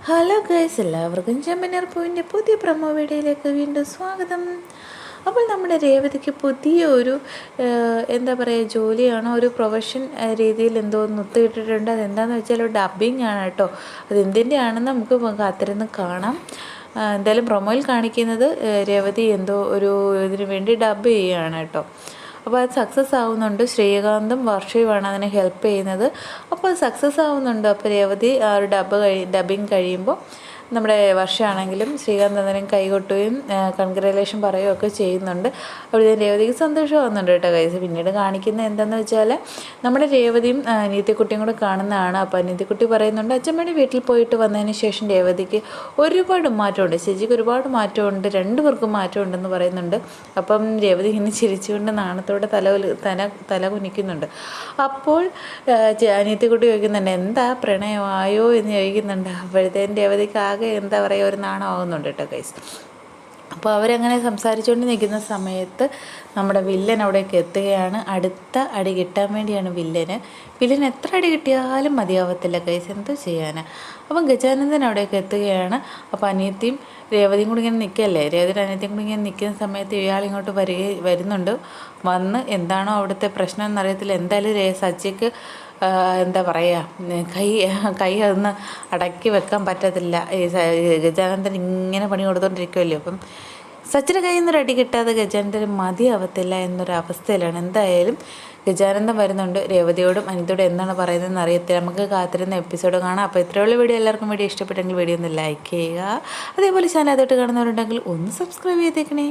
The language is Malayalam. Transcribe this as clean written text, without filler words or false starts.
ഹലോ ഗൈസ്, എല്ലാവർക്കും ചെമ്മനീർ പൂവിൻ്റെ പുതിയ പ്രൊമോ വീഡിയോയിലേക്ക് വീണ്ടും സ്വാഗതം. അപ്പോൾ നമ്മുടെ രേവതിക്ക് പുതിയ ഒരു എന്താ പറയുക, ജോലിയാണോ ഒരു പ്രൊഫഷൻ രീതിയിൽ എന്തോ ഒത്തുകിട്ടിട്ടുണ്ട്. അതെന്താണെന്ന് വെച്ചാൽ ഒരു ഡബ്ബിങ് ആണ് കേട്ടോ. അതെന്തിൻ്റെ ആണെന്ന് നമുക്ക് കാത്തിരുന്ന് കാണാം. എന്തായാലും പ്രൊമോയിൽ കാണിക്കുന്നത് രേവതി എന്തോ ഒരു ഇതിനു വേണ്ടി ഡബ്ബ് ചെയ്യുകയാണ് കേട്ടോ. അപ്പോൾ അത് സക്സസ് ആവുന്നുണ്ട്. ശ്രീകാന്തും വർഷയുമാണ് അതിനെ ഹെൽപ്പ് ചെയ്യുന്നത്. അപ്പോൾ അത് സക്സസ് ആവുന്നുണ്ട്. അപ്പോൾ രേവതി ആ ഒരു ഡബ്ബിങ് കഴിയുമ്പോൾ നമ്മുടെ വർഷമാണെങ്കിലും ശ്രീകാന്ത് അതിനും കൈകൊട്ടുകയും കൺഗ്രാലേഷൻ പറയുകയൊക്കെ ചെയ്യുന്നുണ്ട്. അപ്പോൾ രേവതിക്ക് സന്തോഷമാകുന്നുണ്ട് കേട്ടോ കൈസ്. പിന്നീട് കാണിക്കുന്നത് എന്താണെന്ന് വെച്ചാൽ നമ്മുടെ രേവതിയും അനിയത്തിക്കുട്ടിയും കൂടെ കാണുന്നതാണ്. അപ്പോൾ അനിയത്തിക്കുട്ടി പറയുന്നുണ്ട്, അച്ഛമ്മയുടെ വീട്ടിൽ പോയിട്ട് വന്നതിന് ശേഷം രേവതിക്ക് ഒരുപാട് മാറ്റമുണ്ട്, ചേച്ചിക്ക് ഒരുപാട് മാറ്റമുണ്ട്, രണ്ടുപേർക്കും മാറ്റമുണ്ടെന്ന് പറയുന്നുണ്ട്. അപ്പം രേവതി ഇങ്ങനെ ചിരിച്ചുകൊണ്ട് നാണത്തോടെ തല കുനിക്കുന്നുണ്ട്. അപ്പോൾ അനിയത്തിക്കുട്ടി ചോദിക്കുന്നുണ്ട്, എന്താ പ്രണയമായോ എന്ന് ചോദിക്കുന്നുണ്ട്. അപ്പോഴത്തേനും രേവതിക്ക് എന്താ പറയുക, ഒരു നാണമാകുന്നുണ്ട് കേട്ടോ ഗൈസ്. അപ്പോൾ അവരങ്ങനെ സംസാരിച്ചുകൊണ്ട് നിൽക്കുന്ന സമയത്ത് നമ്മുടെ വില്ലൻ അവിടേക്ക് എത്തുകയാണ്. അടുത്ത അടി കിട്ടാൻ വേണ്ടിയാണ് വില്ലൻ എത്ര അടി കിട്ടിയാലും മതിയാവത്തില്ല ഗൈസ്, എന്തോ ചെയ്യാനാ. അപ്പം ഗജാനന്ദൻ അവിടേക്ക് എത്തുകയാണ്. അപ്പോൾ അനിയത്തിയും രേവതിയും കൂടി ഇങ്ങനെ നിൽക്കുകയല്ലേ, രേവതിയുടെ അനിയത്തിയും കൂടി ഇങ്ങനെ നിൽക്കുന്ന സമയത്ത് ഇയാളിങ്ങോട്ട് വരുന്നുണ്ട്. വന്ന് എന്താണോ അവിടുത്തെ പ്രശ്നം എന്നറിയത്തില്ല. എന്തായാലും സച്ചിക്ക് എന്താ പറയുക, കൈ അതൊന്ന് അടക്കി വെക്കാൻ പറ്റത്തില്ല. ഈ ഗജാനന്ദൻ ഇങ്ങനെ പണി കൊടുത്തോണ്ടിരിക്കുമല്ലോ. അപ്പം സച്ചിൻ്റെ കയ്യിൽ നിന്നൊരു അടി കിട്ടാതെ ഗജാനന്ദന് മതിയാവത്തില്ല എന്നൊരവസ്ഥയിലാണ്. എന്തായാലും ഗജാനന്ദൻ വരുന്നുണ്ട്. രേവതിയോടും അനിതയോടും എന്താണ് പറയുന്നതെന്ന് അറിയത്തില്ല. നമുക്ക് കാത്തിരുന്ന എപ്പിസോഡ് കാണാം. അപ്പോൾ ഇത്രയുള്ള വീഡിയോ എല്ലാവർക്കും വീഡിയോ ഇഷ്ടപ്പെട്ടെങ്കിൽ വീഡിയോ ഒന്ന് ലൈക്ക് ചെയ്യുക. അതേപോലെ ചാനൽ അതായിട്ട് കാണുന്നവരുണ്ടെങ്കിൽ ഒന്ന് സബ്സ്ക്രൈബ് ചെയ്തേക്കണേ.